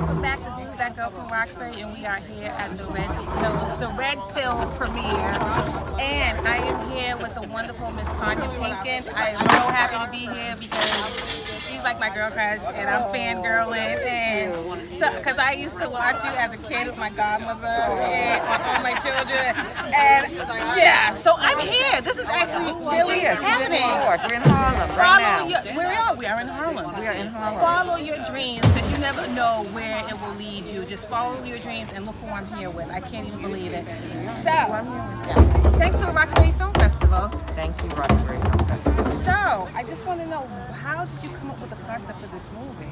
welcome back to Who's That Girl from Roxbury, and we are here at the Red Pill premiere, and I am here with the wonderful Miss Tonya Pinkins. I am so happy to be here because she's like my girl crush, and I'm fangirling, and so because I used to watch you as a kid with my godmother and all my children, and yeah, so I'm here. This is actually really happening. We're in Harlem right now. We are in Harlem. We are in Harlem. Follow your dreams, because you never know where it will lead you. Just follow your dreams, and look who I'm here with. I can't even believe it. So, thanks to the Roxbury Film Festival. Thank you, Roxbury Film Festival. So, I just want to know, how did you come up with the concept for this movie?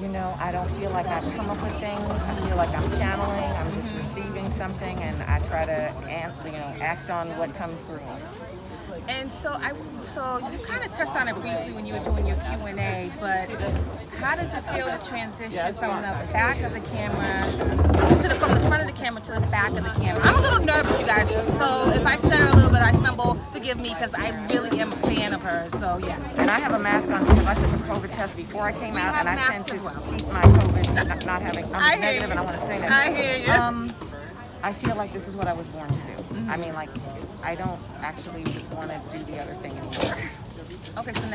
You know, I don't feel like I've come up with things. I feel like I'm channeling. I'm just receiving something, and I try to, act on what comes through. And so you kind of touched on it briefly when you were doing your Q&A, but how does it feel to transition from the back of the camera from the front of the camera to the back of the camera? I'm a little nervous, you guys, so if I stutter a little bit, I stumble, forgive me, because I really am a fan of hers, so yeah. And I have a mask on because I took a COVID test before I came out, and I tend to keep my COVID not having, I'm negative, and I want to say that. I hear you. I feel like this is what I was born to do. Mm-hmm. I mean, like, I don't actually want to do the other thing anymore. Okay, so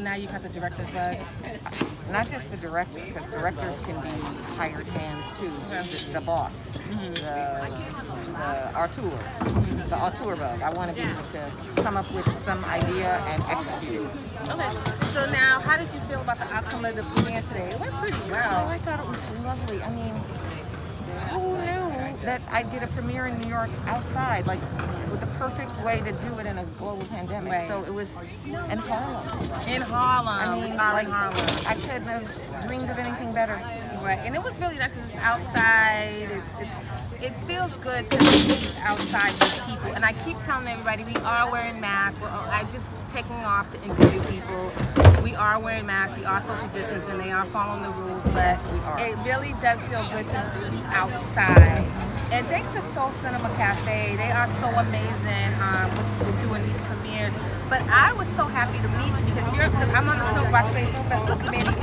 now you got the director's bug? Not just the director, because directors can be hired hands too. The boss, the auteur, the auteur bug. I want to be able to come up with some idea and execute it. Okay, so now how did you feel about the outcome of the premiere today? It went pretty well. Oh, I thought it was lovely. I mean, who knew that I'd get a premiere in New York outside, like with the perfect way to do it in a global pandemic. Right. So it was in Harlem. In Harlem. I mean, like, Harlem. I couldn't have dreamed of anything better. Right, and it was really nice because it's outside. It feels good to be outside with people. And I keep telling everybody, we are wearing masks. I'm just taking off to interview people. We are wearing masks. We are social distancing. They are following the rules, but it really does feel good to be outside. And thanks to Soul Cinema Cafe, they are so amazing with doing these premieres. But I was so happy to meet you because I'm on the Roxbury Film Festival committee,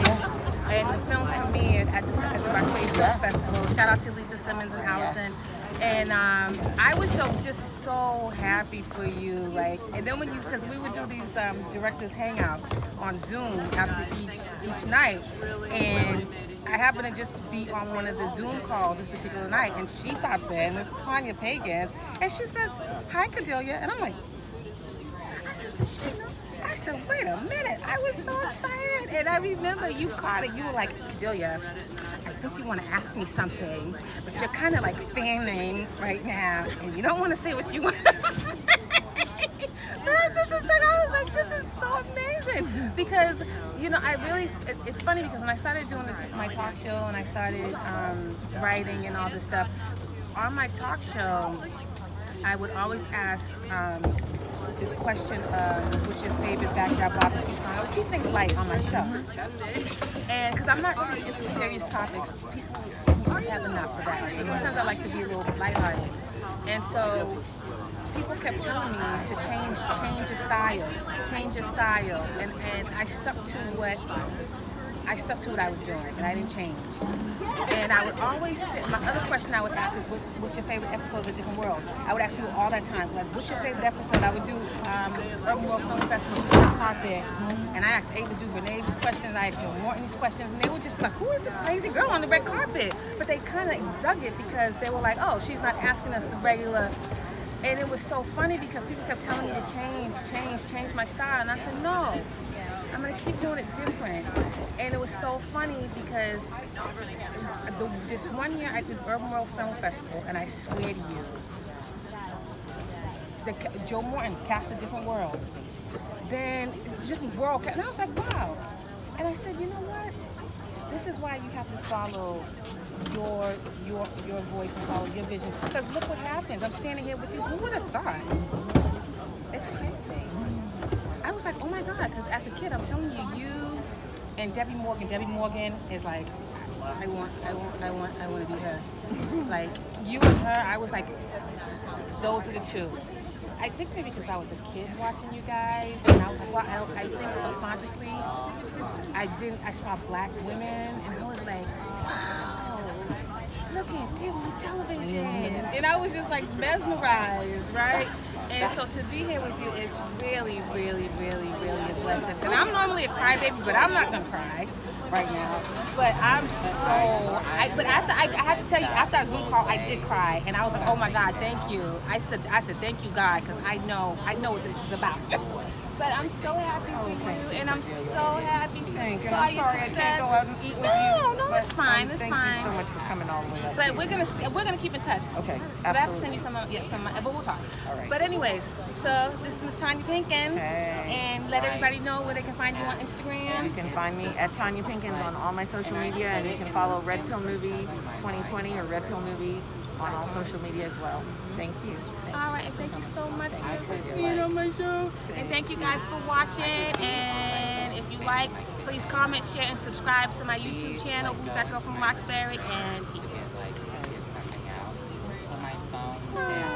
and the film premiered at the Roxbury Film Festival. Shout out to Lisa Simmons and Allison. And I was just so happy for you, like, and then because we would do these directors hangouts on Zoom after each night, and I happened to just be on one of the Zoom calls this particular night, and she pops in, Miss Tonya Pinkins, and she says, "Hi, Cordelia," and I'm like, I said, "Does she know?" I said, "Wait a minute!" I was so excited, and I remember you caught it. You were like, "Cordelia, I think you want to ask me something, but you're kind of like fanning right now, and you don't want to say what you want to say." But I just said, I was like, this is so amazing, because it's funny because when I started doing my talk show and I started writing and all this stuff on my talk show, I would always ask this question of, what's your favorite backyard barbecue song? I would keep things light on my show, and because I'm not really into serious topics, people have enough for that. So sometimes I like to be a little lighthearted, and so people kept telling me to change your style, and I stuck to what I was doing, and I didn't change. And I would always my other question I would ask is, what's your favorite episode of A Different World? I would ask people all that time, like, what's your favorite episode? I would do Urban World Film Festival, do Red Carpet, and I asked Ava DuVernay's questions, I had Joe Morton's questions, and they were just like, who is this crazy girl on the red carpet? But they kind of dug it because they were like, oh, she's not asking us the regular. And it was so funny because people kept telling me to change my style, and I said, no, I'm gonna keep doing it different. And it was so funny because this one year I did Urban World Film Festival, and I swear to you, Joe Morton cast A Different World. Then it's a different world, and I was like, wow. And I said, you know what? This is why you have to follow your voice and follow your vision. Because look what happens. I'm standing here with you. Who would have thought? It's crazy. I was like, oh my God, because as a kid, I'm telling you and Debbie Morgan is like, I want to be her. Like, you and her, I was like, those are the two. I think maybe because I was a kid watching you guys, and I was like, well, I think subconsciously, I saw black women, and I was like, wow. look at them on television. And I was just like mesmerized, right? And so to be here with you is really, really, really, really a blessing. And I'm normally a crybaby, but I'm not gonna cry right now. But I have to tell you, after that Zoom call, I did cry, and I was like, oh my God, thank you. I said, thank you, God, because I know what this is about. But I'm so happy for you, and I'm so happy for Thank you. your I'm sorry I can't go out and eat with you. No, it's fine. It's thank fine. Thank you so much for coming all the way up. But we're gonna keep in touch. Okay, But I have to absolutely. send you some, but we'll talk. All right. But anyways, so this is Miss Tonya Pinkins, Hey. and let everybody know where they can find you on Instagram. You can find me at Tonya Pinkins on all my social media, and you can follow Red Pill Movie 2020 or Red Pill Movie on all social media as well. Thank you. All right, and thank you so much for being on my show. And thank you guys for watching. And if you like, please comment, share, and subscribe to my YouTube channel, Who's That Girl from Roxbury. And